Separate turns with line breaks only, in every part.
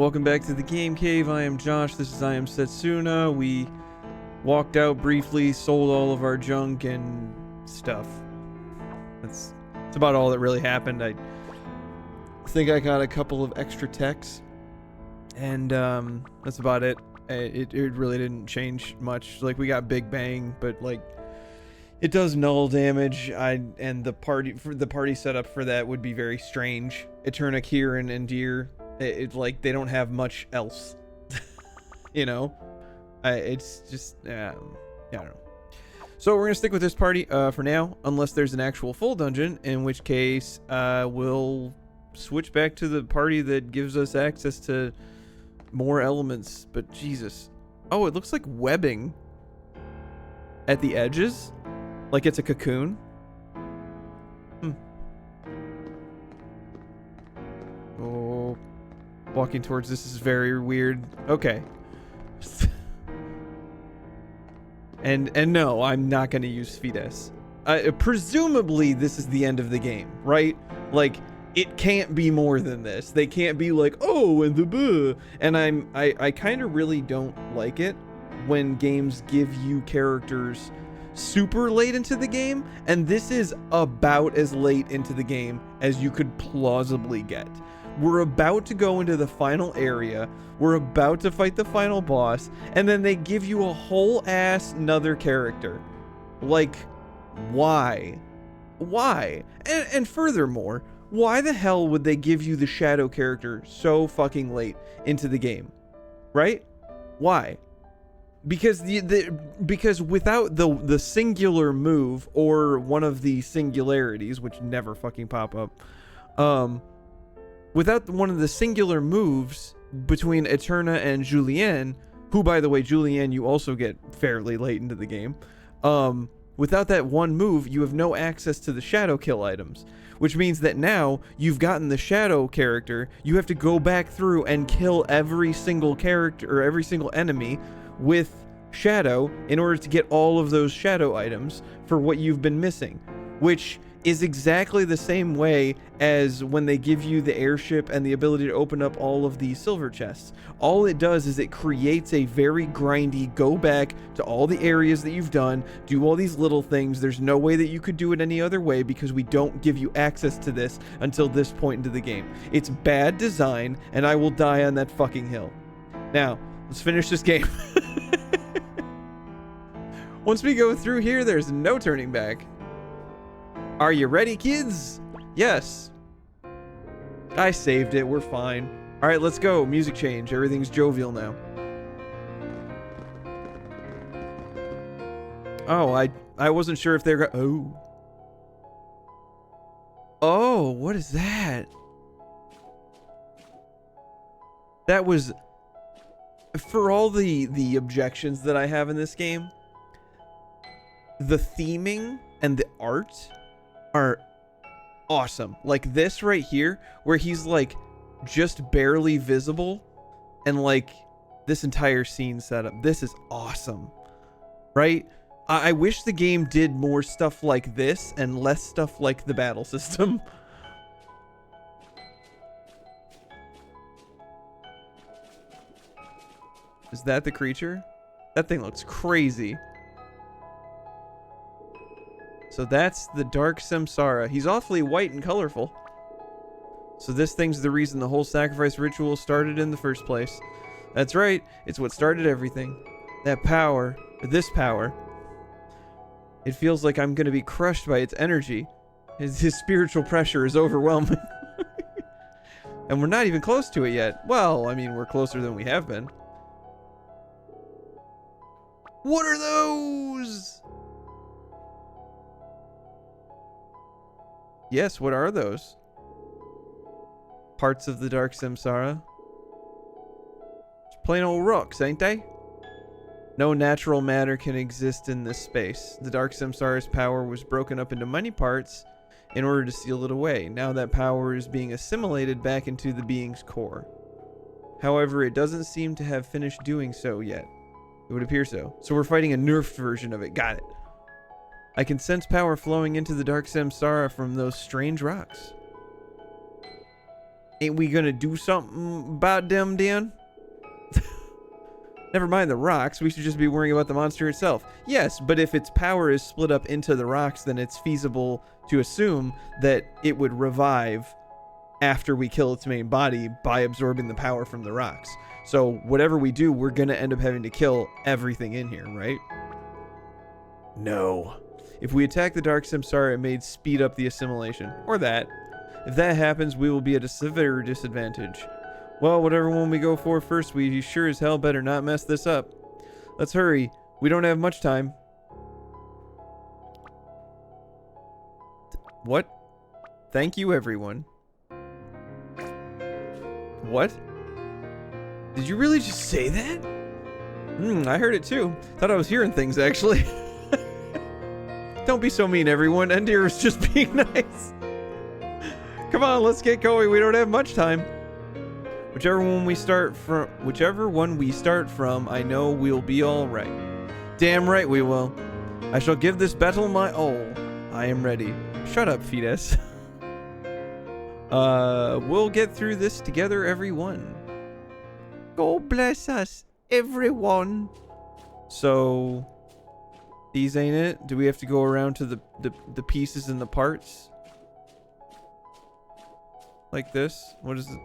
welcome back to the Game Cave. I am Josh, this is I am Setsuna. We walked out briefly, sold all of our junk and stuff. That's about all that really happened. I think I got a couple of extra techs, and that's about it. It really didn't change much. Like, we got Big Bang, but like, it does null damage. And the party setup for that would be very strange. Eterna, Kieran, and Deer, it's like they don't have much else. You know, it's just I don't know. So we're gonna stick with this party for now, unless there's an actual full dungeon, in which case we'll switch back to the party that gives us access to more elements. But Jesus, oh, it looks like webbing at the edges, like it's a cocoon. Oh, walking towards this is very weird. Okay. And no, I'm not going to use Fides. Presumably this is the end of the game, right? Like, it can't be more than this. They can't be like, oh, and the buh. And I kind of really don't like it when games give you characters super late into the game, and this is about as late into the game as you could plausibly get. We're about to go into the final area, we're about to fight the final boss, and then they give you a whole ass another character. Like, why? And furthermore, why the hell would they give you the shadow character so fucking late into the game? Right? Why? Because because without the singular move, or one of the singularities, which never fucking pop up, without one of the singular moves between Eterna and Julienne, who, by the way, Julienne you also get fairly late into the game, without that one move, you have no access to the shadow kill items, which means that now you've gotten the shadow character, you have to go back through and kill every single character, or every single enemy, with shadow in order to get all of those shadow items for what you've been missing, which is exactly the same way as when they give you the airship and the ability to open up all of the silver chests. All it does is it creates a very grindy go back to all the areas that you've done, do all these little things. There's no way that you could do it any other way because we don't give you access to this until this point into the game. It's bad design, and I will die on that fucking hill. Now, let's finish this game. Once we go through here, there's no turning back. Are you ready, kids? Yes. I saved it. We're fine. All right, let's go. Music change. Everything's jovial now. Oh, I wasn't sure if they're Oh, what is that? That was, for all the objections that I have in this game, the theming and the art are awesome. Like this right here, where he's like just barely visible, and like this entire scene setup. This is awesome, right? I wish the game did more stuff like this and less stuff like the battle system. Is that the creature? That thing looks crazy. So that's the Dark Samsara. He's awfully white and colorful. So this thing's the reason the whole sacrifice ritual started in the first place. That's right. It's what started everything. That power, this power. It feels like I'm going to be crushed by its energy. His spiritual pressure is overwhelming. And we're not even close to it yet. Well, I mean, we're closer than we have been. What are those? Yes, what are those? Parts of the Dark Samsara? It's plain old rocks, ain't they? No natural matter can exist in this space. The Dark Samsara's power was broken up into many parts in order to seal it away. Now that power is being assimilated back into the being's core. However, it doesn't seem to have finished doing so yet. It would appear so. So we're fighting a nerfed version of it. Got it. I can sense power flowing into the Dark Samsara from those strange rocks. Ain't we gonna do something about them, Dan? Never mind the rocks, we should just be worrying about the monster itself. Yes, but if its power is split up into the rocks, then it's feasible to assume that it would revive after we kill its main body by absorbing the power from the rocks. So whatever we do, we're gonna end up having to kill everything in here, right? No. If we attack the Dark Samsara, it may speed up the assimilation. Or that. If that happens, we will be at a severe disadvantage. Well, whatever one we go for first, we sure as hell better not mess this up. Let's hurry. We don't have much time. What? Thank you, everyone. What? Did you really just say that? I heard it too. Thought I was hearing things, actually. Don't be so mean, everyone. Endir is just being nice. Come on, let's get going. We don't have much time. Whichever one we start from, I know we'll be all right. Damn right we will. I shall give this battle my all. I am ready. Shut up, Fetus. We'll get through this together, everyone. God bless us, everyone. So, these ain't it? Do we have to go around to the pieces and the parts? Like this? What is it?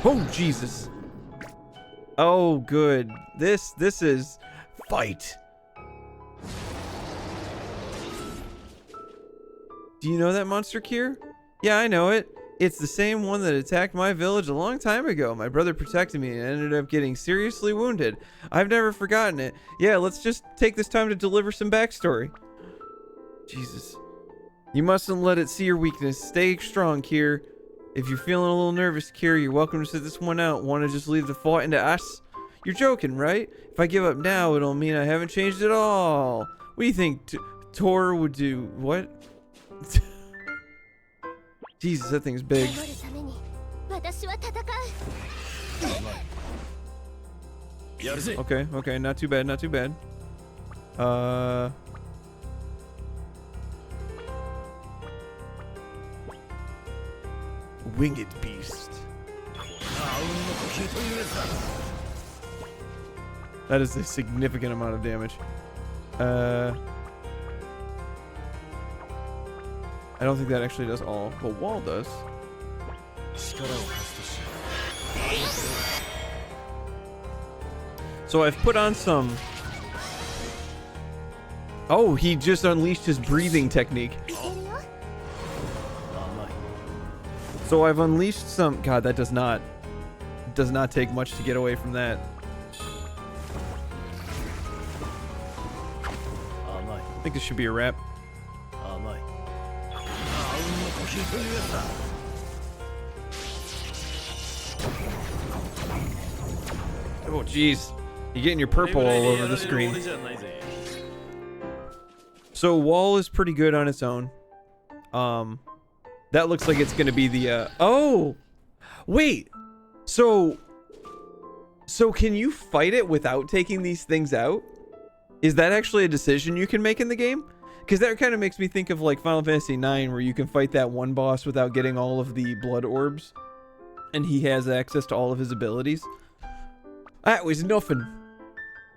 Oh, Jesus. Oh, good. This is fight. Do you know that monster, Kier? Yeah, I know it. It's the same one that attacked my village a long time ago. My brother protected me and ended up getting seriously wounded. I've never forgotten it. Yeah, let's just take this time to deliver some backstory. Jesus. You mustn't let it see your weakness. Stay strong, Kier. If you're feeling a little nervous, Kier, you're welcome to sit this one out. Want to just leave the fighting to us? You're joking, right? If I give up now, it'll mean I haven't changed at all. What do you think Tor would do? What? Jesus, that thing's big. Okay, not too bad, not too bad. Winged beast. That is a significant amount of damage. I don't think that actually does all, but Wall does. So I've put on some... Oh, he just unleashed his breathing technique. So I've unleashed some... God, that does not take much to get away from that. I think this should be a wrap. Oh, jeez. You're getting your purple all over the screen. So Wall is pretty good on its own. That looks like it's gonna be the oh wait, so can you fight it without taking these things out? Is that actually a decision you can make in the game? Because that kind of makes me think of like Final Fantasy IX, where you can fight that one boss without getting all of the blood orbs, and he has access to all of his abilities. That was nothing.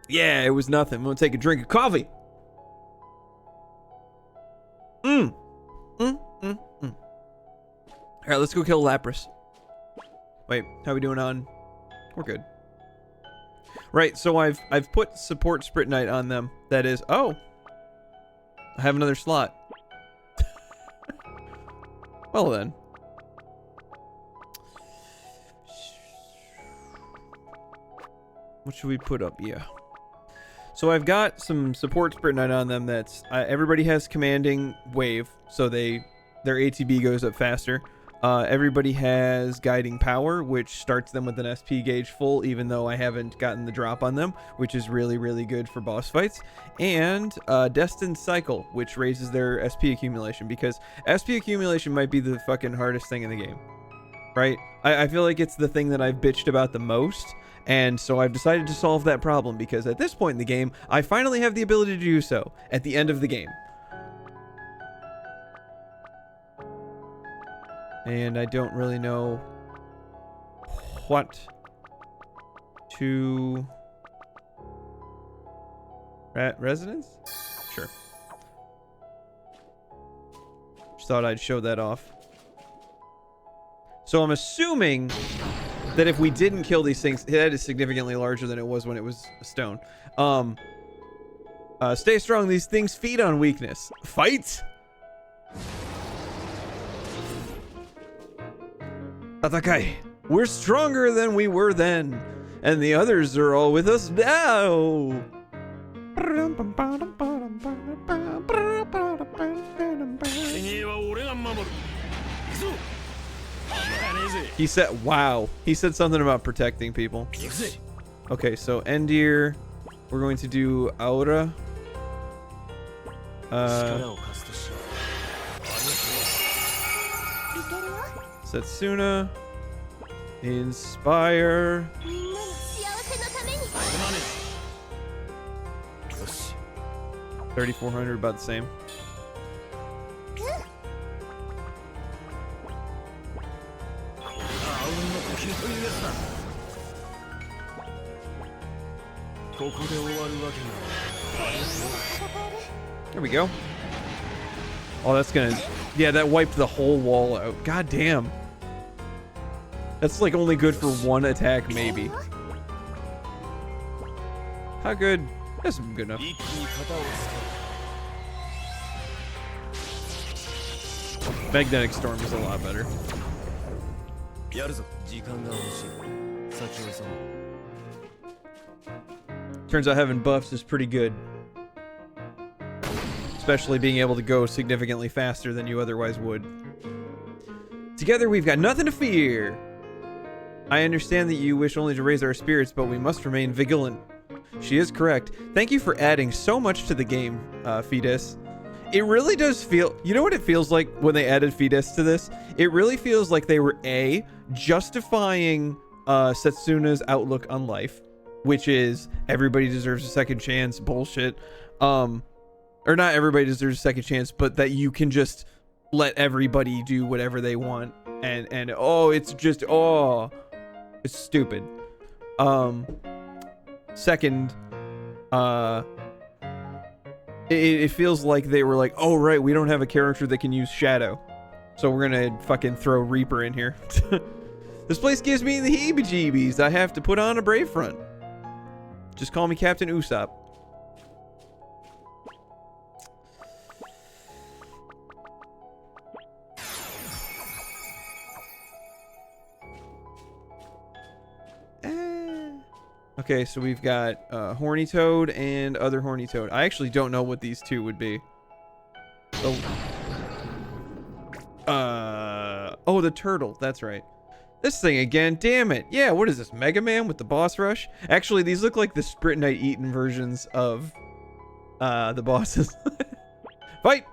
Yeah, it was nothing. I'm gonna take a drink of coffee. All right, let's go kill Lapras. Wait, how are we doing on? We're good. Right, so I've put support Sprite Knight on them. That is, oh, I have another slot. Well then. What should we put up? Yeah. So I've got some support Sprite Knight on them. That's everybody has commanding wave, so their ATB goes up faster. Everybody has guiding power, which starts them with an SP gauge full, even though I haven't gotten the drop on them, which is really, really good for boss fights. And Destined Cycle, which raises their SP accumulation, because SP accumulation might be the fucking hardest thing in the game, right? I feel like it's the thing that I've bitched about the most, and so I've decided to solve that problem, because at this point in the game, I finally have the ability to do so at the end of the game. And I don't really know what to... Residence? Sure. Just thought I'd show that off. So I'm assuming that if we didn't kill these things, that is significantly larger than it was when it was a stone. Stay strong. These things feed on weakness. Fight! Tatakai. We're stronger than we were then. And the others are all with us now. He said, wow. He said something about protecting people. Okay, so Endir. We're going to do Aura. Setsuna. Inspire. 3,400, about the same. There we go. Oh, that's gonna... Yeah, that wiped the whole wall out. God damn. That's like only good for one attack, maybe. How good? That's good enough. Magnetic Storm is a lot better. Turns out having buffs is pretty good. Especially being able to go significantly faster than you otherwise would. Together we've got nothing to fear. I understand that you wish only to raise our spirits, but we must remain vigilant. She is correct. Thank you for adding so much to the game, Fides. It really does feel... You know what it feels like when they added Fides to this? It really feels like they were, A, justifying Setsuna's outlook on life, which is everybody deserves a second chance bullshit. Or not everybody deserves a second chance, but that you can just let everybody do whatever they want. And oh, it's just... Oh, it's stupid. Second, it feels like they were like, oh right, we don't have a character that can use shadow, so we're gonna fucking throw Reaper in here. This place gives me the heebie-jeebies. I have to put on a brave front. Just call me Captain Usopp. Okay, so we've got Horny Toad and other Horny Toad. I actually don't know what these two would be. Oh, the turtle. That's right. This thing again. Damn it. Yeah, what is this? Mega Man with the boss rush? Actually, these look like the Sprint Knight Eaton versions of the bosses. Fight!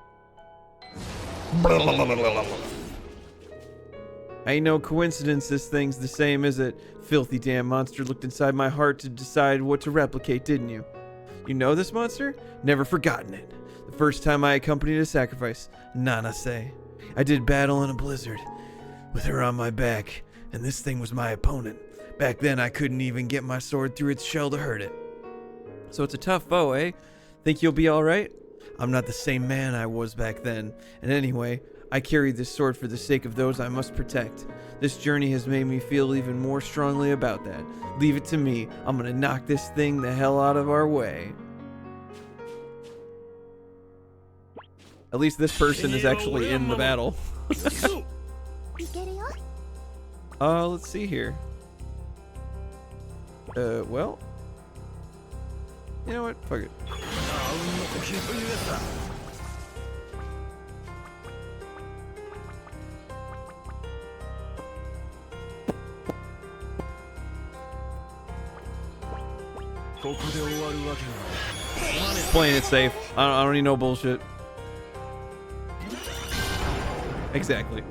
Ain't no coincidence this thing's the same, is it? Filthy damn monster looked inside my heart to decide what to replicate, didn't you? You know this monster? Never forgotten it. The first time I accompanied a sacrifice, Nanase. I did battle in a blizzard, with her on my back, and this thing was my opponent. Back then I couldn't even get my sword through its shell to hurt it. So it's a tough foe, eh? Think you'll be alright? I'm not the same man I was back then, and anyway, I carry this sword for the sake of those I must protect. This journey has made me feel even more strongly about that. Leave it to me. I'm gonna knock this thing the hell out of our way. At least this person is actually in the battle. Let's see here. Well. You know what? Fuck it. Playing it safe. I don't need no bullshit. Exactly.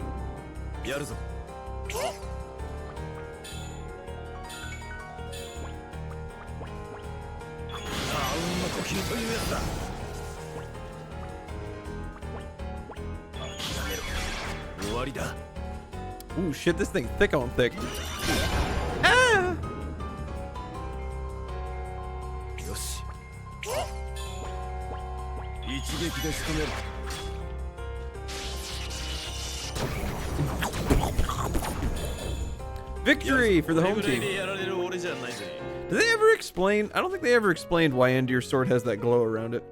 Ooh, shit, this thing thick on thick. Ah! Victory for the home team. Did they ever explain? I don't think they ever explained why Endir's sword has that glow around it.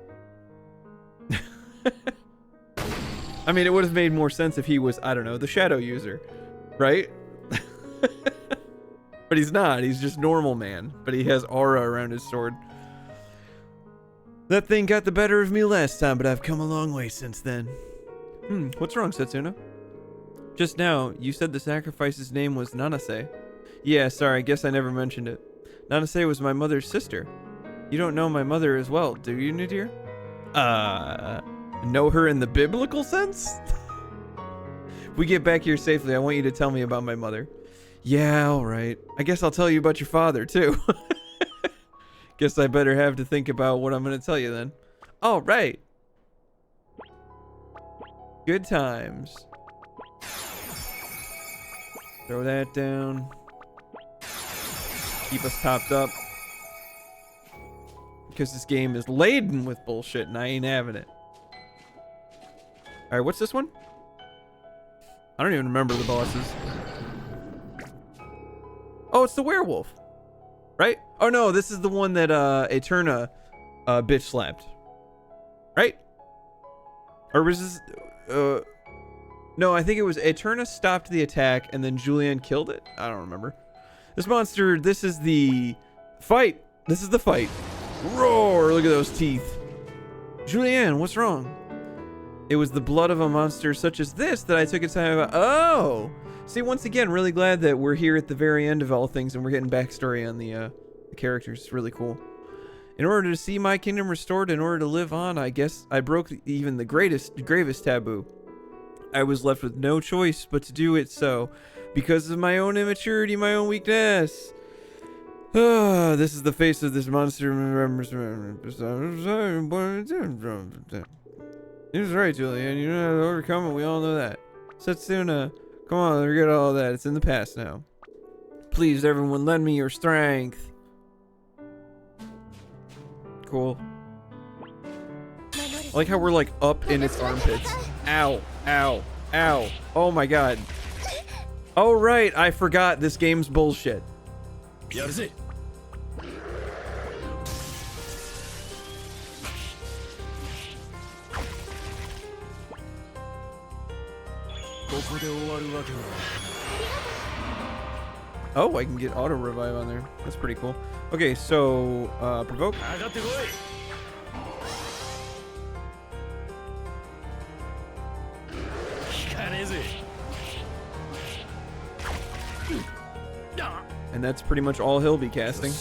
I mean, it would have made more sense if he was, I don't know, the shadow user, right? But he's not. He's just normal man. But he has aura around his sword. That thing got the better of me last time, but I've come a long way since then. What's wrong, Setsuna? Just now, you said the sacrifice's name was Nanase. Yeah, sorry, I guess I never mentioned it. Nanase was my mother's sister. You don't know my mother as well, do you, Nadir? Know her in the biblical sense? If we get back here safely, I want you to tell me about my mother. Yeah, alright. I guess I'll tell you about your father, too. Guess I better have to think about what I'm gonna tell you then. Alright. Good times. Throw that down. Keep us topped up. Because this game is laden with bullshit and I ain't having it. Alright, what's this one? I don't even remember the bosses. Oh, it's the werewolf. Right? Oh no, this is the one that Eterna bitch slapped. Right? Or was this no, I think it was Eterna stopped the attack and then Julianne killed it. I don't remember. This monster, this is the fight. This is the fight. Roar, look at those teeth. Julianne, what's wrong? It was the blood of a monster such as this that I took its time about. Oh! See, once again, really glad that we're here at the very end of all things and we're getting backstory on the characters. It's really cool. In order to see my kingdom restored, in order to live on, I guess I broke even the gravest taboo. I was left with no choice but to do it so. Because of my own immaturity, my own weakness. This is the face of this monster. He was right, Julian. You know how to overcome it. We all know that. Setsuna, come on, forget all that. It's in the past now. Please, everyone, lend me your strength. Cool. I like how we're like up in its armpits. Ow, ow, ow. Oh my god. Oh right, I forgot this game's bullshit. Oh, I can get auto revive on there. That's pretty cool. Okay, so provoke. And that's pretty much all he'll be casting.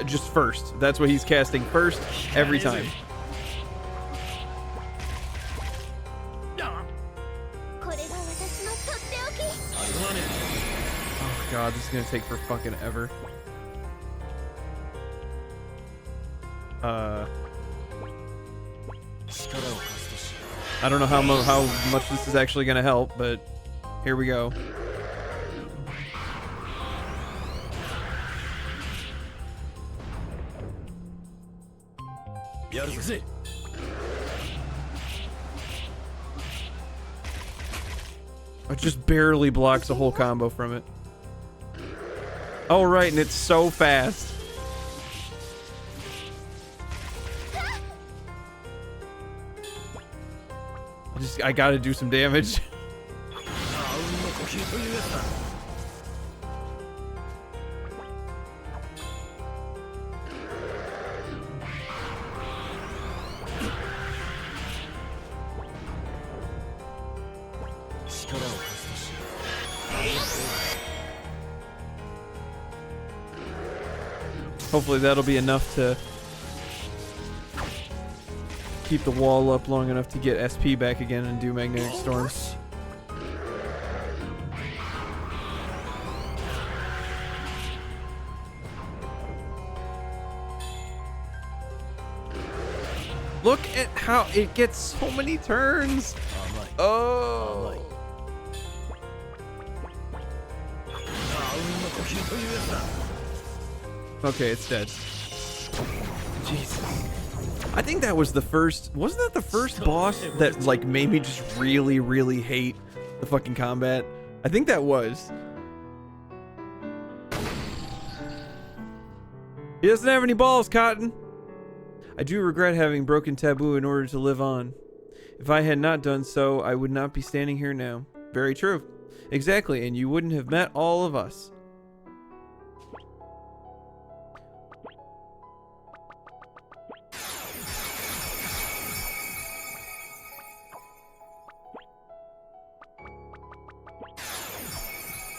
Just first. That's what he's casting first every time. Oh god, this is gonna take for fucking ever. I don't know how much this is actually gonna help, but here we go. It just barely blocks a whole combo from it. Oh right, and it's so fast. I gotta do some damage. Hopefully that'll be enough to keep the wall up long enough to get SP back again and do Magnetic Storm. Look at how it gets so many turns. Oh. Okay, it's dead. Jesus. I think that was the first, wasn't that the first boss that like made me just really, really hate the fucking combat? I think that was. He doesn't have any balls, Cotton. I do regret having broken taboo in order to live on. If I had not done so, I would not be standing here now. Very true. Exactly, and you wouldn't have met all of us.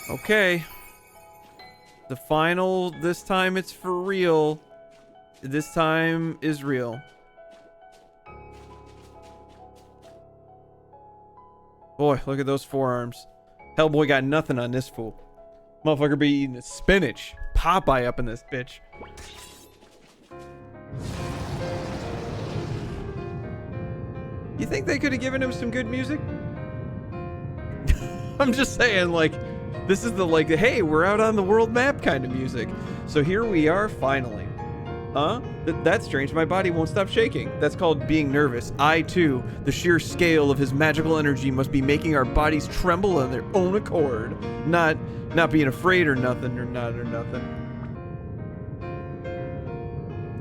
Okay. The final, this time it's for real. This time is real. Boy, look at those forearms. Hellboy got nothing on this fool. Motherfucker be eating spinach. Popeye up in this bitch. You think they could have given him some good music? I'm just saying, like, this is the, like, hey, we're out on the world map kind of music. So here we are finally. Huh? That's strange. My body won't stop shaking. That's called being nervous. I, too, the sheer scale of his magical energy must be making our bodies tremble on their own accord. Not being afraid or nothing.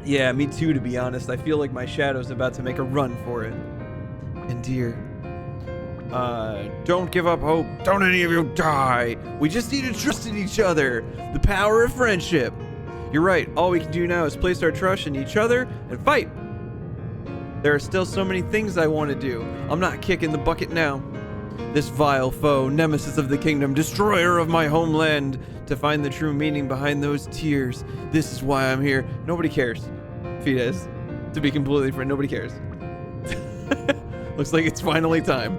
Yeah, me too, to be honest. I feel like my shadow's about to make a run for it. And dear, don't give up hope. Don't any of you die. We just need to trust in each other. The power of friendship. You're right. All we can do now is place our trust in each other and fight. There are still so many things I want to do. I'm not kicking the bucket now. This vile foe, nemesis of the kingdom, destroyer of my homeland, to find the true meaning behind those tears. This is why I'm here. Nobody cares. Fides, to be completely frank, nobody cares. Looks like it's finally time.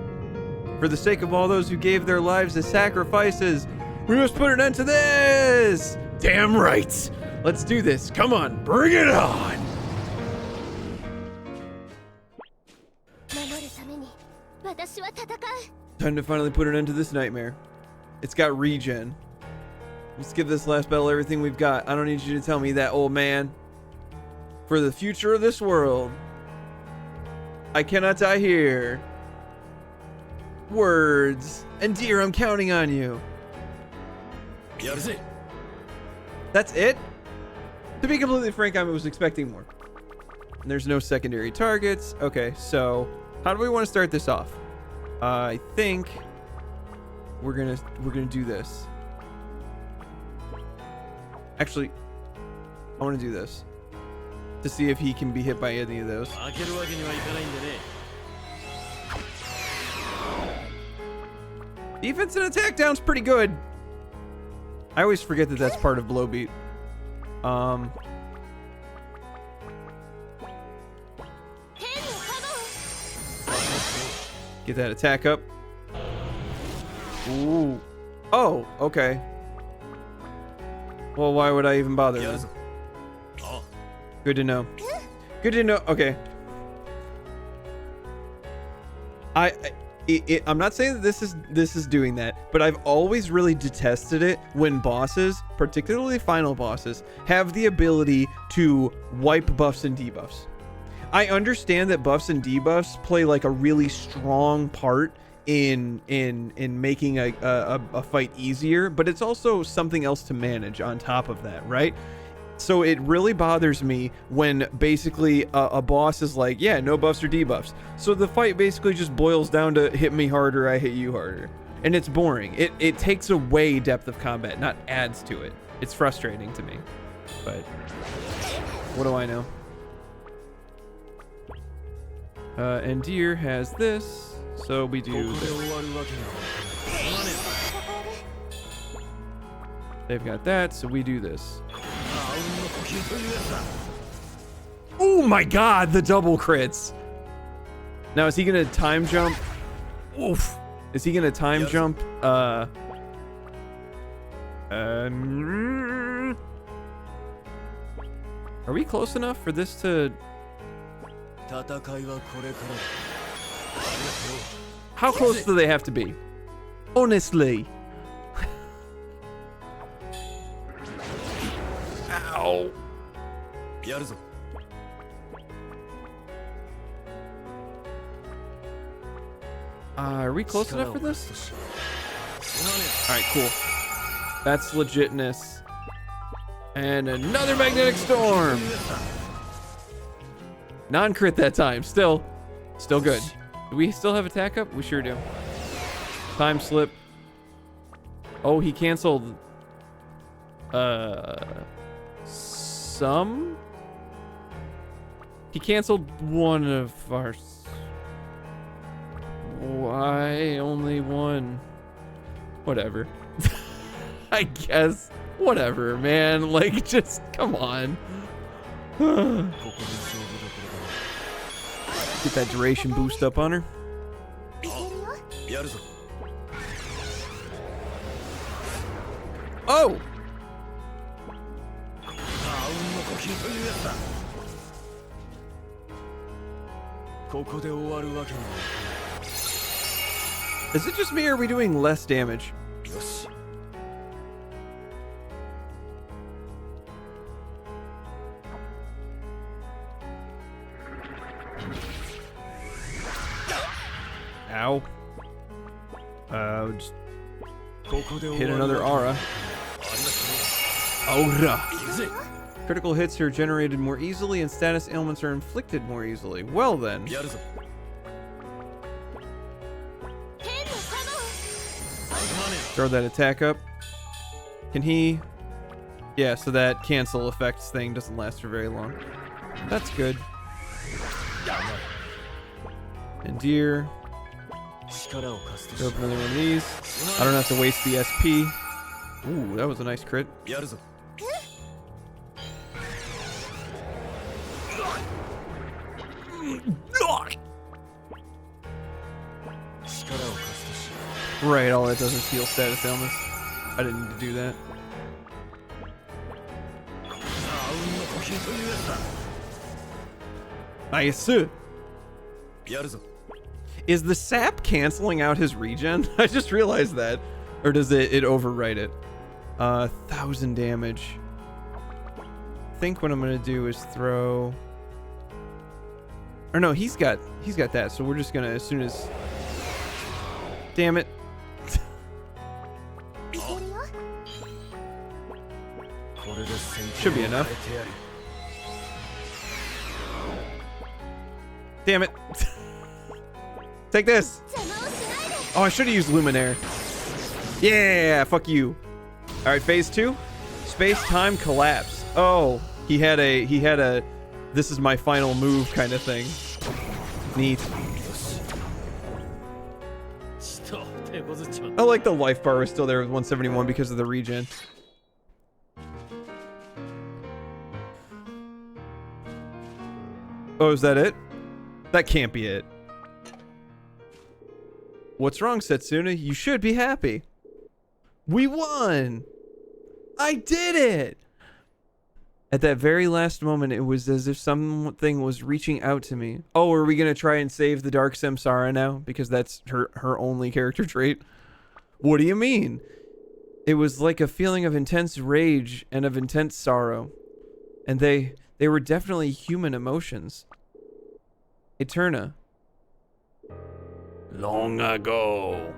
For the sake of all those who gave their lives as sacrifices, we must put an end to this. Damn right. Let's do this. Come on, bring it on. Time to finally put an end to this nightmare. It's got regen. Let's give this last battle everything we've got. I don't need you to tell me that, old man. For the future of this world, I cannot die here. Words. And dear, I'm counting on you. That's it? To be completely frank, I was expecting more. And there's no secondary targets. Okay, so how do we want to start this off? I think we're gonna do this. Actually, I want to do this to see if he can be hit by any of those. Defense and attack down's pretty good. I always forget that that's part of blow beat. Get that attack up. Ooh. Oh, okay. Well, why would I even bother then? Good to know. Good to know. Okay. I'm not saying that this is doing that, but I've always really detested it when bosses, particularly final bosses, have the ability to wipe buffs and debuffs. I understand that buffs and debuffs play like a really strong part in making a fight easier, but it's also something else to manage on top of that, right? So it really bothers me when basically a boss is like, yeah, no buffs or debuffs. So the fight basically just boils down to hit me harder, I hit you harder. And it's boring. It takes away depth of combat, not adds to it. It's frustrating to me. But what do I know? And Deer has this, so we do this. They've got that, so we do this. Oh my god, the double crits. Now, is he gonna time jump? Oof. Is he gonna time jump? Are we close enough for this to How close do they have to be? Honestly. Ow. Are we close enough for this? Alright, cool. That's legitness. And another magnetic storm. Non-crit that time. Still good. Do we still have attack up? We sure do. Time slip. Oh, he canceled some? He canceled one of our... Why only one? Whatever. I guess. Whatever, man. Like, just come on. Get that duration boost up on her. Oh! Is it just me or are we doing less damage? Ow. Just hit another aura. Aura. Critical hits are generated more easily and status ailments are inflicted more easily. Well then. Throw that attack up. Can he? Yeah, so that cancel effects thing doesn't last for very long. That's good. And deer. Throw up another one of these. I don't have to waste the SP. Ooh, that was a nice crit. Right, all that does is heal status ailments. I didn't need to do that. Nice. Is the sap canceling out his regen? I just realized that. Or does it overwrite it? 1,000 damage. I think what I'm gonna do is throw... Or no, he's got that, so we're just gonna, as soon as... Damn it. Should be enough. Damn it. Take this. Oh, I should have used Luminaire. Yeah, fuck you. All right, phase 2. Space-time collapse. Oh, he had a this is my final move kind of thing. Neat. I like the life bar was still there with 171 because of the regen. Oh, is that it? That can't be it. What's wrong, Setsuna? You should be happy. We won! I did it! At that very last moment, it was as if something was reaching out to me. Oh, are we gonna try and save the Dark Samsara now? Because that's her only character trait? What do you mean? It was like a feeling of intense rage and of intense sorrow. And they were definitely human emotions. Eterna. Long ago.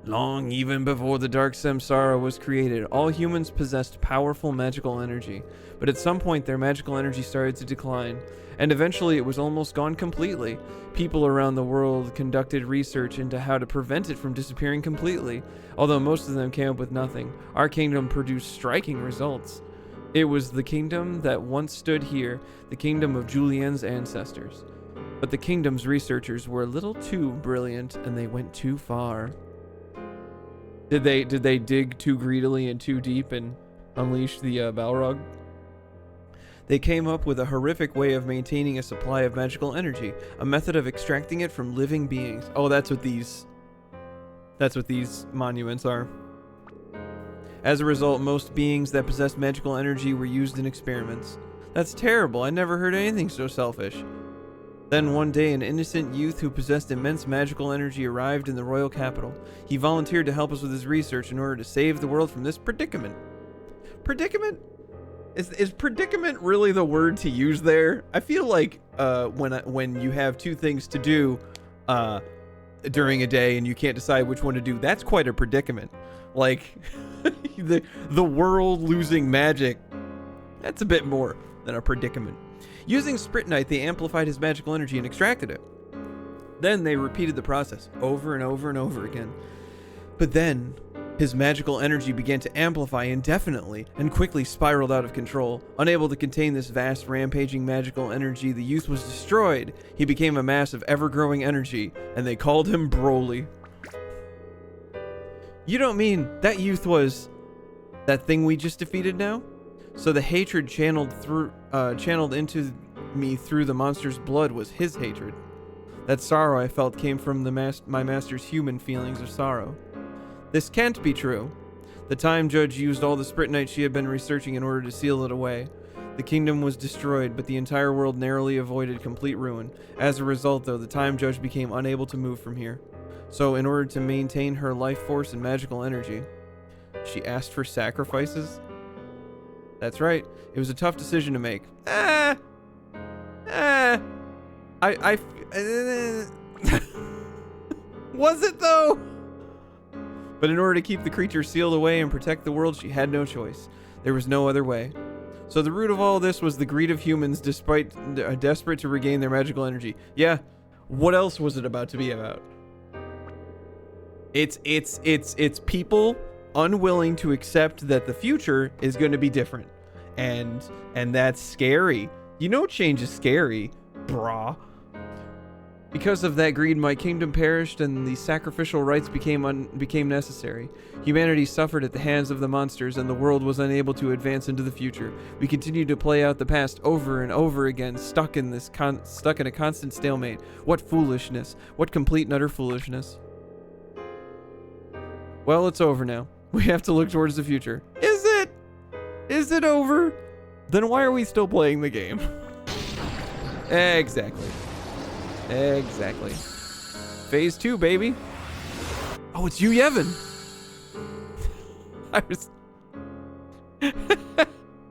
Long even before the Dark Samsara was created, all humans possessed powerful magical energy. But at some point, their magical energy started to decline. And eventually, it was almost gone completely. People around the world conducted research into how to prevent it from disappearing completely. Although most of them came up with nothing, our kingdom produced striking results. It was the kingdom that once stood here, the kingdom of Julien's ancestors. But the kingdom's researchers were a little too brilliant, and they went too far. Did they dig too greedily and too deep and unleash the Balrog? They came up with a horrific way of maintaining a supply of magical energy, a method of extracting it from living beings. Oh, that's what these monuments are. As a result, most beings that possessed magical energy were used in experiments. That's terrible. I never heard anything so selfish. Then one day, an innocent youth who possessed immense magical energy arrived in the royal capital. He volunteered to help us with his research in order to save the world from this predicament. Predicament? Is predicament really the word to use there? I feel like when you have two things to do during a day and you can't decide which one to do, that's quite a predicament. Like the world losing magic, that's a bit more than a predicament. Using Spritnite, they amplified his magical energy and extracted it. Then they repeated the process over and over and over again. But then his magical energy began to amplify indefinitely and quickly spiraled out of control. Unable to contain this vast, rampaging magical energy, the youth was destroyed. He became a mass of ever-growing energy, and they called him Broly. You don't mean that youth was that thing we just defeated now? So the hatred channeled into me through the monster's blood was his hatred. That sorrow I felt came from my master's human feelings of sorrow. This can't be true. The Time Judge used all the Spritnite she had been researching in order to seal it away. The kingdom was destroyed, but the entire world narrowly avoided complete ruin. As a result, though, the Time Judge became unable to move from here. So, in order to maintain her life force and magical energy, she asked for sacrifices? That's right. It was a tough decision to make. Was it though? But in order to keep the creature sealed away and protect the world, she had no choice. There was no other way. So the root of all this was the greed of humans, despite desperate to regain their magical energy. Yeah, what else was it about to be about? It's people unwilling to accept that the future is going to be different, and that's scary. You know, change is scary, brah. Because of that greed, my kingdom perished and the sacrificial rites became necessary. Humanity suffered at the hands of the monsters and the world was unable to advance into the future. We continued to play out the past over and over again, stuck in a constant stalemate. What foolishness. What complete and utter foolishness. Well, it's over now. We have to look towards the future. Is it? Is it over? Then why are we still playing the game? Exactly. Exactly. Phase 2, baby. Oh, it's you, Yevon.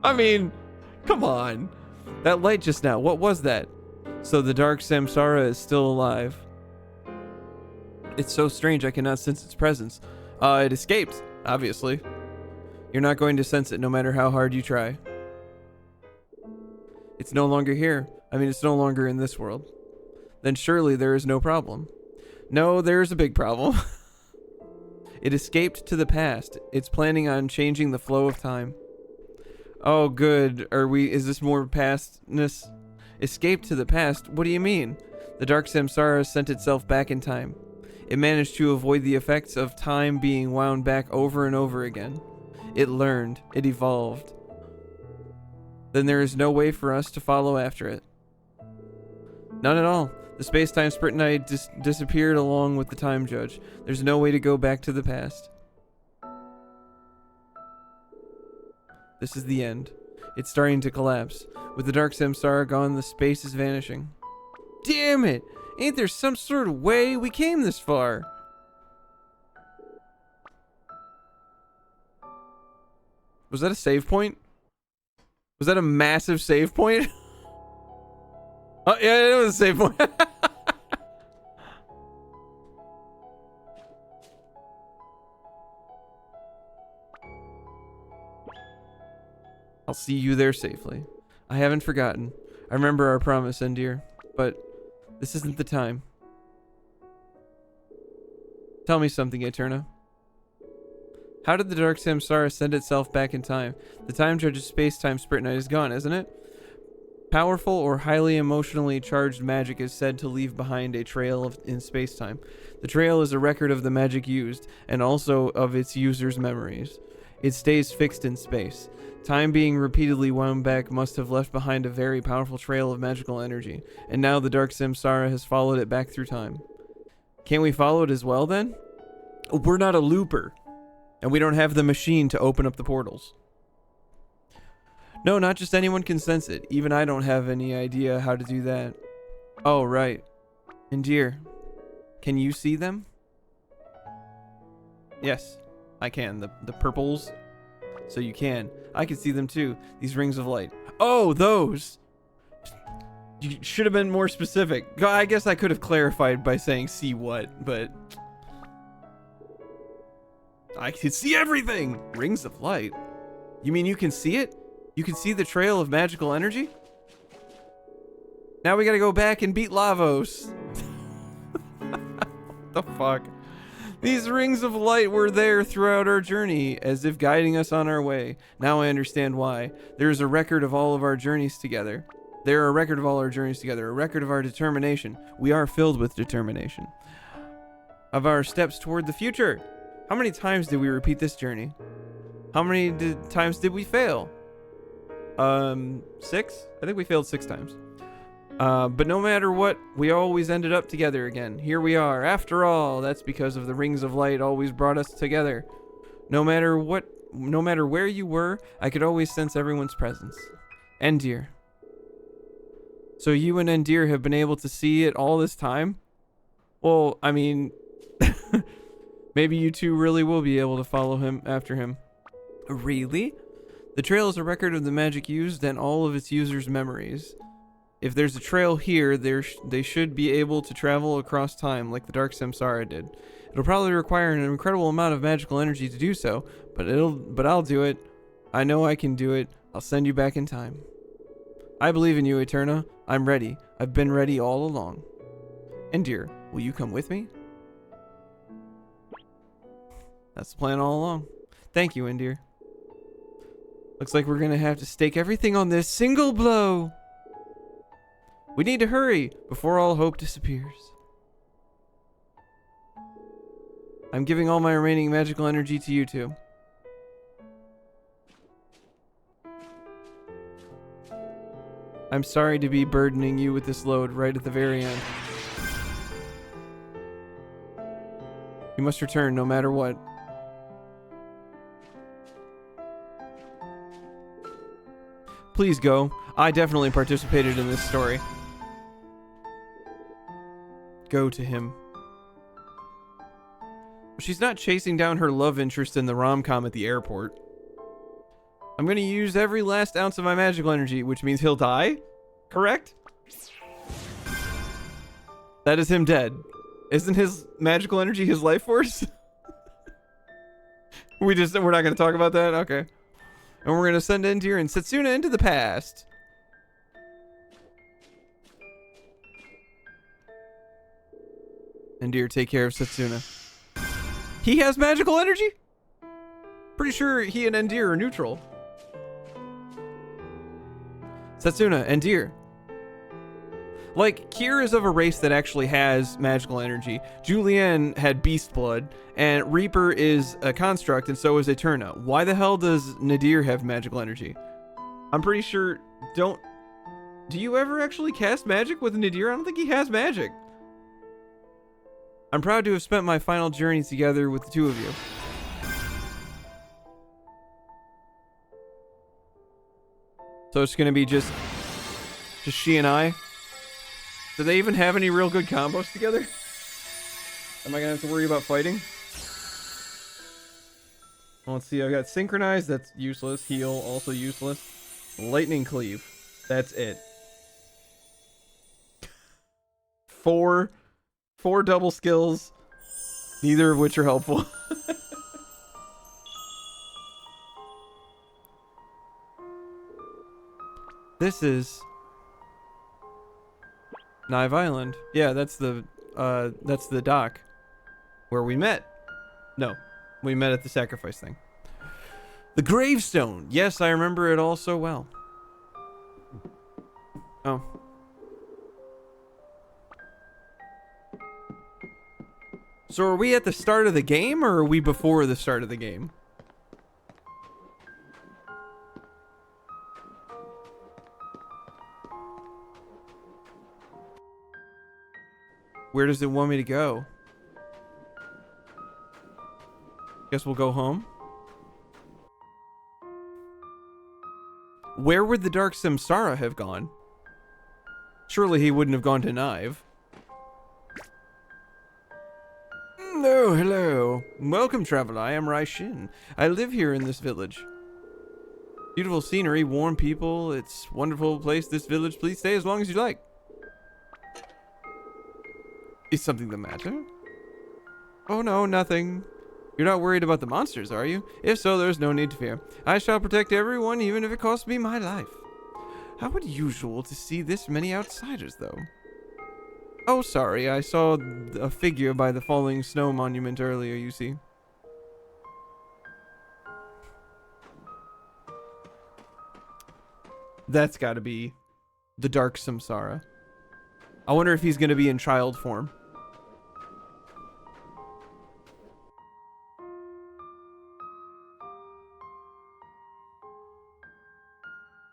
I mean, come on. That light just now, what was that? So the dark Samsara is still alive. It's so strange I cannot sense its presence. It escaped, obviously. You're not going to sense it no matter how hard you try. It's no longer here. I mean, it's no longer in this world. Then surely there is no problem. No, there is a big problem. It escaped to the past. It's planning on changing the flow of time. Oh, good. Is this more pastness? Escaped to the past? What do you mean? The Dark Samsara sent itself back in time. It managed to avoid the effects of time being wound back over and over again. It learned. It evolved. Then there is no way for us to follow after it. None at all. The space-time Spritnite disappeared along with the Time Judge. There's no way to go back to the past. This is the end. It's starting to collapse. With the Dark Samsara gone, the space is vanishing. Damn it! Ain't there some sort of way we came this far? Was that a save point? Was that a massive save point? Oh, yeah, it was a save point. I'll see you there safely. I haven't forgotten. I remember our promise, Endir, but this isn't the time. Tell me something, Eterna. How did the Dark Samsara send itself back in time? The Time Judge's space-time Spritnite is gone, isn't it? Powerful or highly emotionally charged magic is said to leave behind a trail in space-time. The trail is a record of the magic used, and also of its user's memories. It stays fixed in space. Time being repeatedly wound back must have left behind a very powerful trail of magical energy, and now the Dark Samsara has followed it back through time. Can't we follow it as well, then? We're not a looper, and we don't have the machine to open up the portals. No, not just anyone can sense it. Even I don't have any idea how to do that. Oh, right. And dear, can you see them? Yes, I can. The purples. So you can. I can see them too. These rings of light. Oh, those! You should have been more specific. I guess I could have clarified by saying see what, but... I can see everything! Rings of light? You mean you can see it? You can see the trail of magical energy? Now we gotta go back and beat Lavos. What the fuck? These rings of light were there throughout our journey, as if guiding us on our way. Now I understand why. There is a record of all of our journeys together. There are a record of all our journeys together, a record of our determination. We are filled with determination. Of our steps toward the future. How many times did we repeat this journey? How many times did we fail? 6? I think we failed 6 times. But no matter what, we always ended up together again. Here we are. After all, that's because of the rings of light always brought us together. No matter where you were, I could always sense everyone's presence. Endir. So you and Endir have been able to see it all this time? Well, I mean, maybe you two really will be able to follow him after him. Really? The trail is a record of the magic used and all of its users' memories. If there's a trail here, they should be able to travel across time like the Dark Samsara did. It'll probably require an incredible amount of magical energy to do so, but I'll do it. I know I can do it. I'll send you back in time. I believe in you, Eterna. I'm ready. I've been ready all along. Endir, will you come with me? That's the plan all along. Thank you, Endir. Looks like we're gonna have to stake everything on this single blow. We need to hurry before all hope disappears. I'm giving all my remaining magical energy to you two. I'm sorry to be burdening you with this load right at the very end. You must return no matter what. Please go. I definitely participated in this story. Go to him. She's not chasing down her love interest in the rom-com at the airport. I'm gonna use every last ounce of my magical energy, which means he'll die? Correct? That is him dead. Isn't his magical energy his life force? We're not gonna talk about that? Okay. And we're gonna send Endir and Setsuna into the past. Endir, take care of Setsuna. He has magical energy? Pretty sure he and Endir are neutral. Setsuna, Endir. Like, Kier is of a race that actually has magical energy. Julianne had beast blood, and Reaper is a construct, and so is Eterna. Why the hell does Nadir have magical energy? I'm pretty sure... Do you ever actually cast magic with Nadir? I don't think he has magic. I'm proud to have spent my final journey together with the two of you. So it's gonna be just she and I? Do they even have any real good combos together? Am I gonna have to worry about fighting? Well, let's see, I've got Synchronize, that's useless. Heal, also useless. Lightning Cleave, that's it. Four double skills, neither of which are helpful. This is Knive Island. Yeah, that's the dock where we met. No, we met at the sacrifice thing. The gravestone. Yes, I remember it all so well. Oh. So are we at the start of the game, or are we before the start of the game? Where does it want me to go? Guess we'll go home. Where would the Dark Samsara have gone? Surely he wouldn't have gone to Nive. No, hello. Welcome, traveler. I am Raishin. I live here in this village. Beautiful scenery, warm people. It's a wonderful place, this village. Please stay as long as you like. Is something the matter? Oh no, nothing. You're not worried about the monsters, are you? If so, there's no need to fear. I shall protect everyone, even if it costs me my life. How unusual to see this many outsiders, though. Oh, sorry, I saw a figure by the falling snow monument earlier, you see. That's gotta be the Dark Samsara. I wonder if he's gonna be in child form.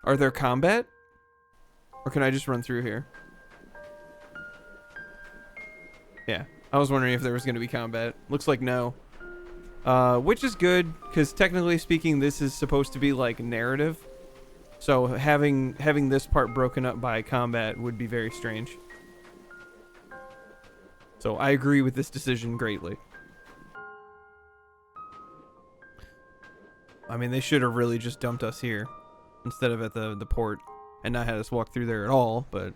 Are there combat? Or can I just run through here? Yeah, I was wondering if there was going to be combat. Looks like no. Which is good, because technically speaking, this is supposed to be like narrative. So having this part broken up by combat would be very strange. So I agree with this decision greatly. I mean, they should have really just dumped us here instead of at the port and not had us walk through there at all, but...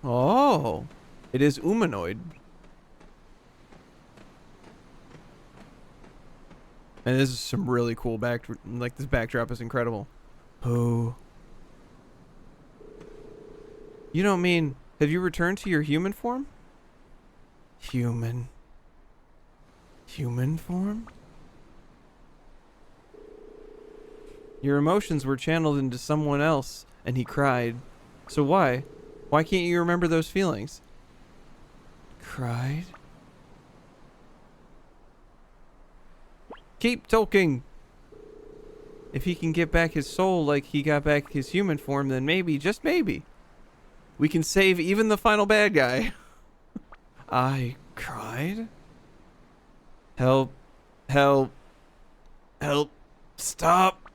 Oh, it is humanoid. And this is some really cool this backdrop is incredible. Oh. You don't mean, have you returned to your human form? Human form? Your emotions were channeled into someone else, and he cried. So why? Why can't you remember those feelings? Cried? Keep talking! If he can get back his soul like he got back his human form, then maybe, just maybe, we can save even the final bad guy. I cried? Help. Help. Help. Stop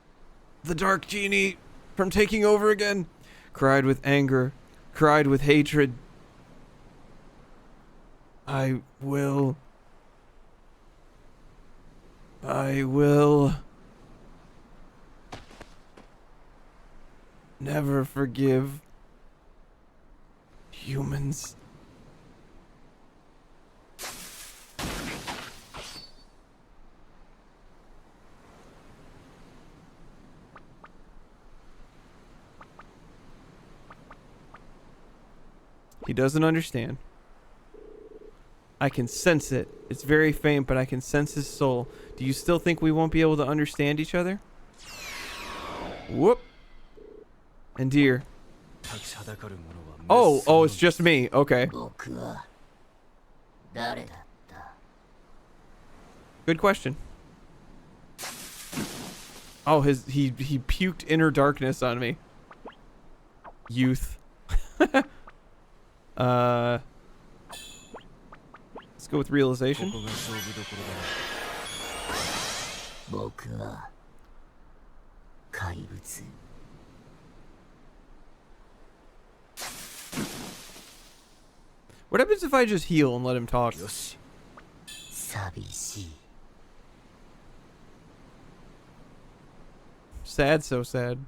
the dark genie from taking over again. Cried with anger. Cried with hatred. I will never forgive humans. He doesn't understand. I can sense it. It's very faint, but I can sense his soul. Do you still think we won't be able to understand each other? Whoop. And dear. Oh, it's just me. Okay. Good question. Oh, he puked inner darkness on me. Youth. Let's go with realization. What happens if I just heal and let him talk? Sad, so sad.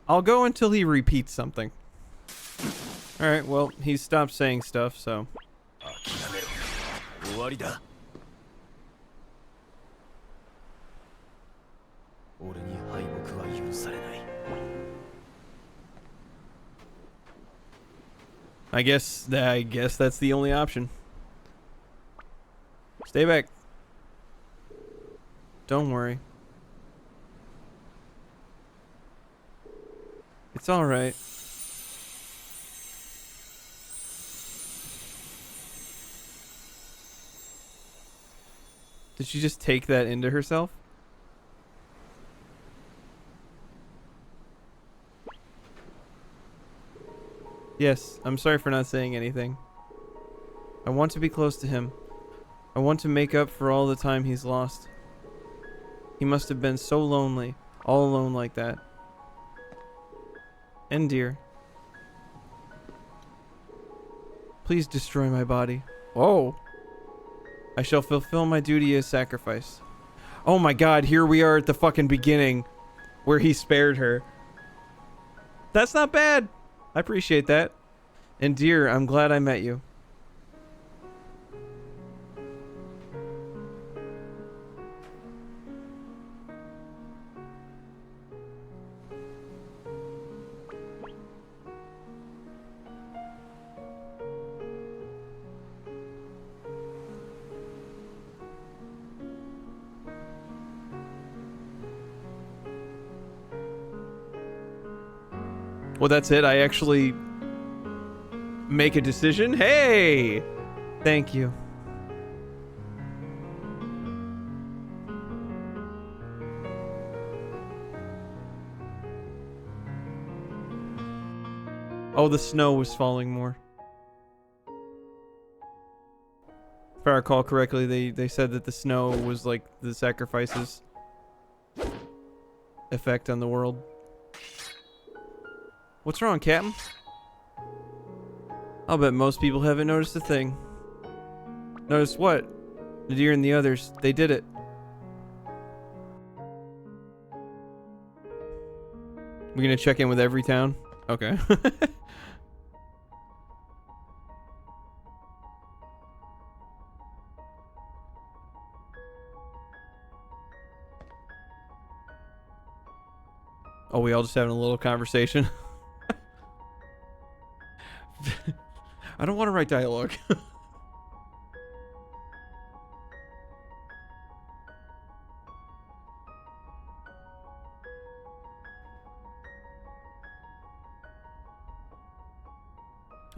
I'll go until he repeats something. Alright, well, he's stopped saying stuff, so... I guess that's the only option. Stay back. Don't worry. It's all right. Did she just take that into herself? Yes, I'm sorry for not saying anything. I want to be close to him. I want to make up for all the time he's lost. He must have been so lonely, all alone like that. And dear, please destroy my body. Whoa. I shall fulfill my duty as sacrifice. Oh my god, here we are at the fucking beginning where he spared her. That's not bad. I appreciate that. And dear, I'm glad I met you. Well, that's it. I actually make a decision. Hey! Thank you. Oh, the snow was falling more. If I recall correctly, they said that the snow was like the sacrifice's effect on the world. What's wrong, Captain? I'll bet most people haven't noticed a thing. Noticed what? Nadir and the others, they did it. We're gonna check in with every town? Okay. Oh, we all just having a little conversation. I don't want to write dialogue.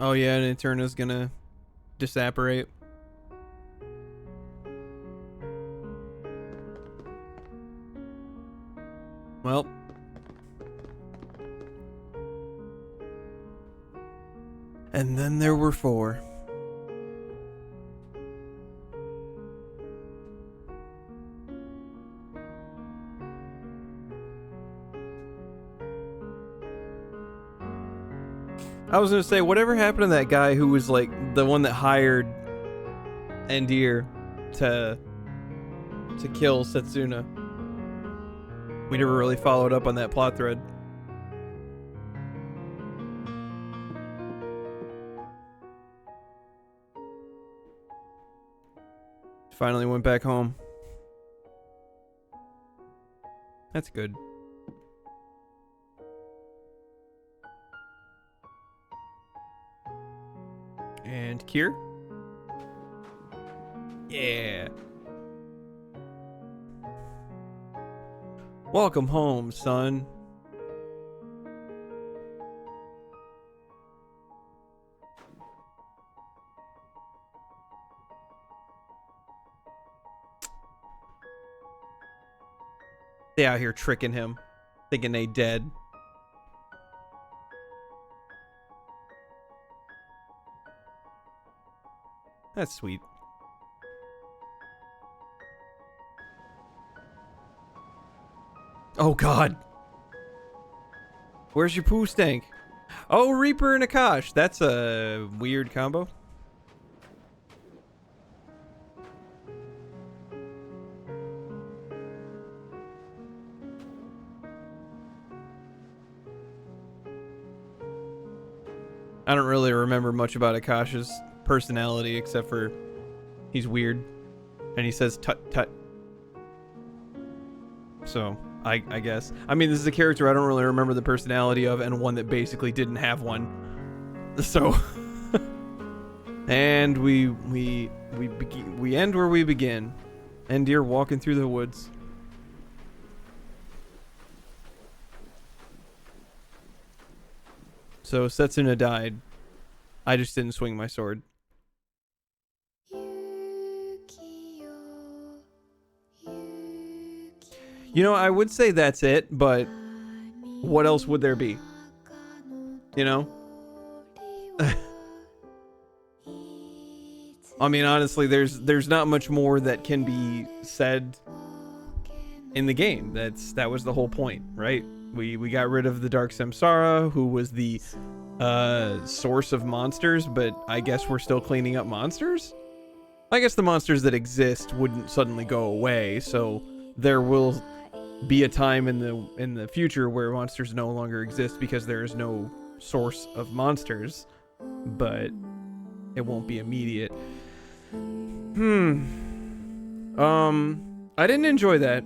Oh yeah, and Eterna's gonna disapparate. Well. And then there were 4. I was gonna say, whatever happened to that guy who was like the one that hired Endir to kill Setsuna? We never really followed up on that plot thread. Finally went back home. That's good. And Kier? Yeah. Welcome home, son. They out here tricking him, thinking they dead. That's sweet. Oh god. Where's your poo stank? Oh, Reaper and Akash. That's a weird combo. I don't really remember much about Akash's personality except for he's weird and he says tut tut. So I guess. I mean, this is a character I don't really remember the personality of, and one that basically didn't have one. So and we end where we begin. Endir walking through the woods. So Setsuna died. I just didn't swing my sword. You know, I would say that's it, but what else would there be? You know? I mean, honestly, there's not much more that can be said in the game. That was the whole point, right? We got rid of the Dark Samsara, who was the source of monsters, but I guess we're still cleaning up monsters? I guess the monsters that exist wouldn't suddenly go away, so there will be a time in the future where monsters no longer exist because there is no source of monsters, but it won't be immediate. I didn't enjoy that.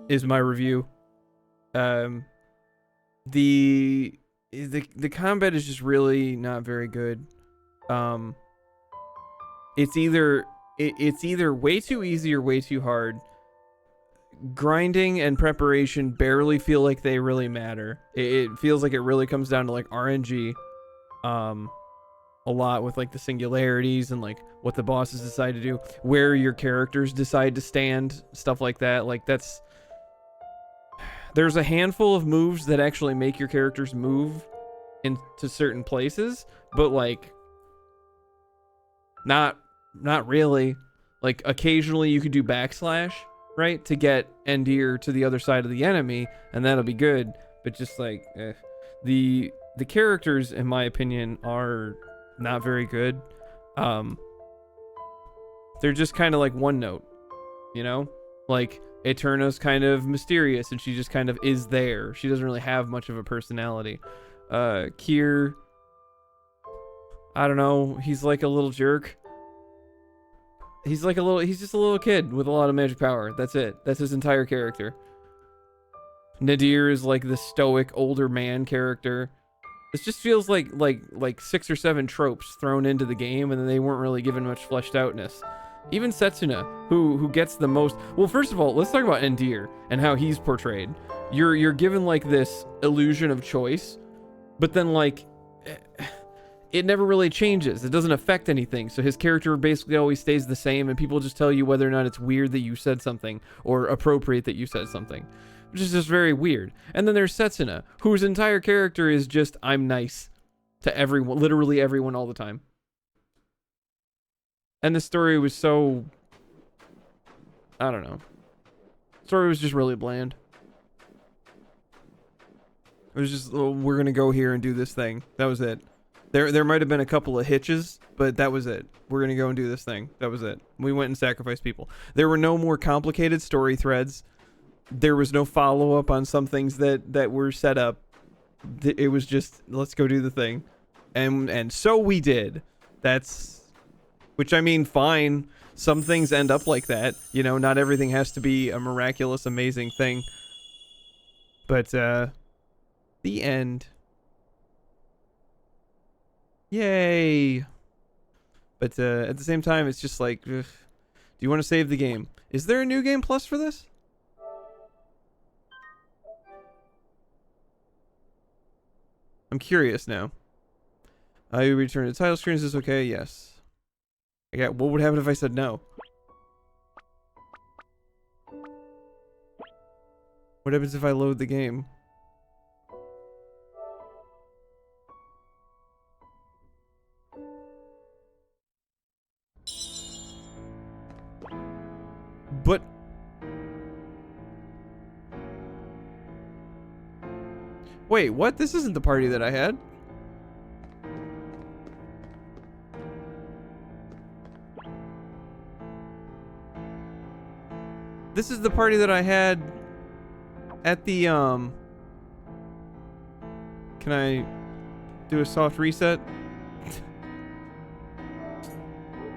Is my review. The combat is just really not very good. It's either way too easy or way too hard. Grinding and preparation barely feel like they really matter. It feels like it really comes down to like RNG, a lot with like the singularities and like what the bosses decide to do, where your characters decide to stand, stuff like that. Like there's a handful of moves that actually make your characters move into certain places, but like not really. Like occasionally you could do backslash, right, to get Endir to the other side of the enemy, and that'll be good. But just like the characters, in my opinion, are not very good. They're just kind of like one note, you know? Like Eterna's kind of mysterious and she just kind of is there. She doesn't really have much of a personality. Kier, I don't know, he's like a little jerk. He's just a little kid with a lot of magic power. That's it. That's his entire character. Nadir is like the stoic older man character. This just feels like 6 or 7 tropes thrown into the game, and then they weren't really given much fleshed outness. Even Setsuna, who gets the most. Well, first of all, let's talk about Endir and how he's portrayed. You're given like this illusion of choice, but then like it never really changes. It doesn't affect anything. So his character basically always stays the same, and people just tell you whether or not it's weird that you said something or appropriate that you said something, which is just very weird. And then there's Setsuna, whose entire character is just, I'm nice to everyone, literally everyone all the time. And the story was so, I don't know. The story was just really bland. It was just, oh, we're going to go here and do this thing. That was it. There might have been a couple of hitches, but that was it. We're going to go and do this thing. That was it. We went and sacrificed people. There were no more complicated story threads. There was no follow-up on some things that were set up. It was just, let's go do the thing. And so we did. Which I mean, fine. Some things end up like that. You know, not everything has to be a miraculous, amazing thing. But, the end. Yay. But at the same time, it's just like, ugh. Do you want to save the game? Is there a new game plus for this? I'm curious now. You return to the title screen. Is this okay? Yes. What would happen if I said no? What happens if I load the game? But wait, what? This isn't the party that I had. This is the party that I had at the Can I do a soft reset?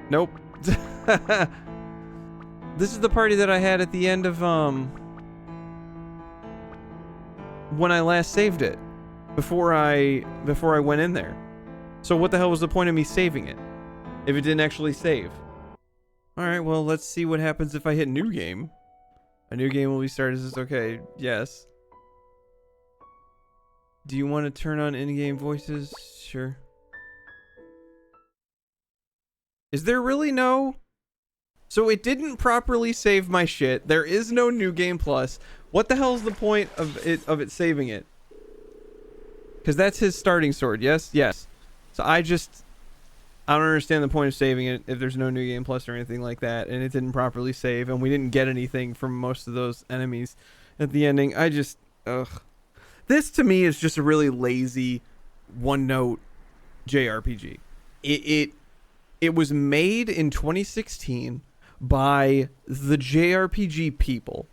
Nope. This is the party that I had at the end of when I last saved it, before I went in there. So what the hell was the point of me saving it if it didn't actually save? All right, well, let's see what happens if I hit new game. A new game will be started. Is this okay? Yes. Do you want to turn on in-game voices? Sure. Is there really no? So it didn't properly save my shit. There is no new game plus. What the hell is the point of it saving it? Because that's his starting sword. Yes, yes. So I just I don't understand the point of saving it if there's no New Game Plus or anything like that, and it didn't properly save, and we didn't get anything from most of those enemies at the ending. I just, ugh. This to me is just a really lazy, one-note JRPG. It was made in 2016 by the JRPG people,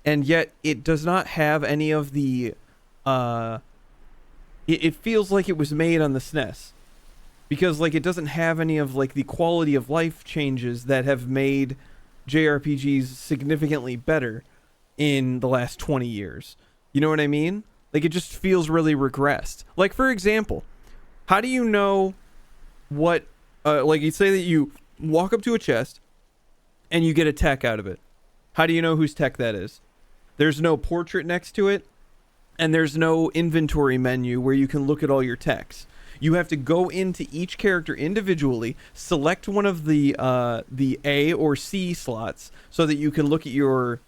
and yet it does not have any of the, it feels like it was made on the SNES. Because, like, it doesn't have any of, like, the quality of life changes that have made JRPGs significantly better in the last 20 years. You know what I mean? Like, it just feels really regressed. Like, for example, how do you know what, like, you say that you walk up to a chest and you get a tech out of it. How do you know whose tech that is? There's no portrait next to it, and there's no inventory menu where you can look at all your techs. You have to go into each character individually, select one of the A or C slots so that you can look at your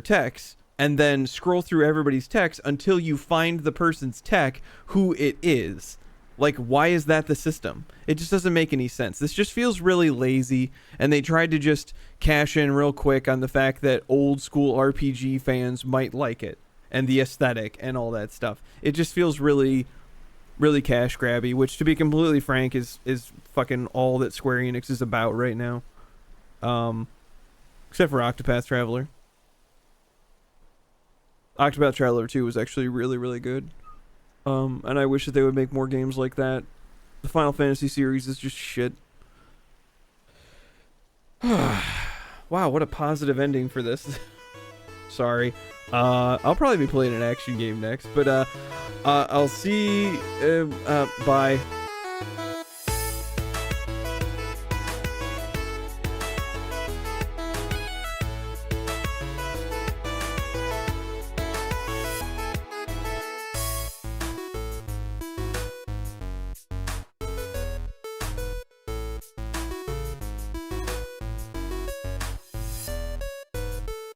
techs, and then scroll through everybody's techs until you find the person's tech who it is. Like, why is that the system? It just doesn't make any sense. This just feels really lazy, and they tried to just cash in real quick on the fact that old school RPG fans might like it, and the aesthetic and all that stuff. It just feels really cash grabby, which, to be completely frank, is fucking all that Square Enix is about right now. Except for Octopath Traveler. Octopath Traveler 2 was actually really good. And I wish that they would make more games like that. The Final Fantasy series is just shit. Wow, what a positive ending for this. Sorry. I'll probably be playing an action game next, but I'll see. Bye.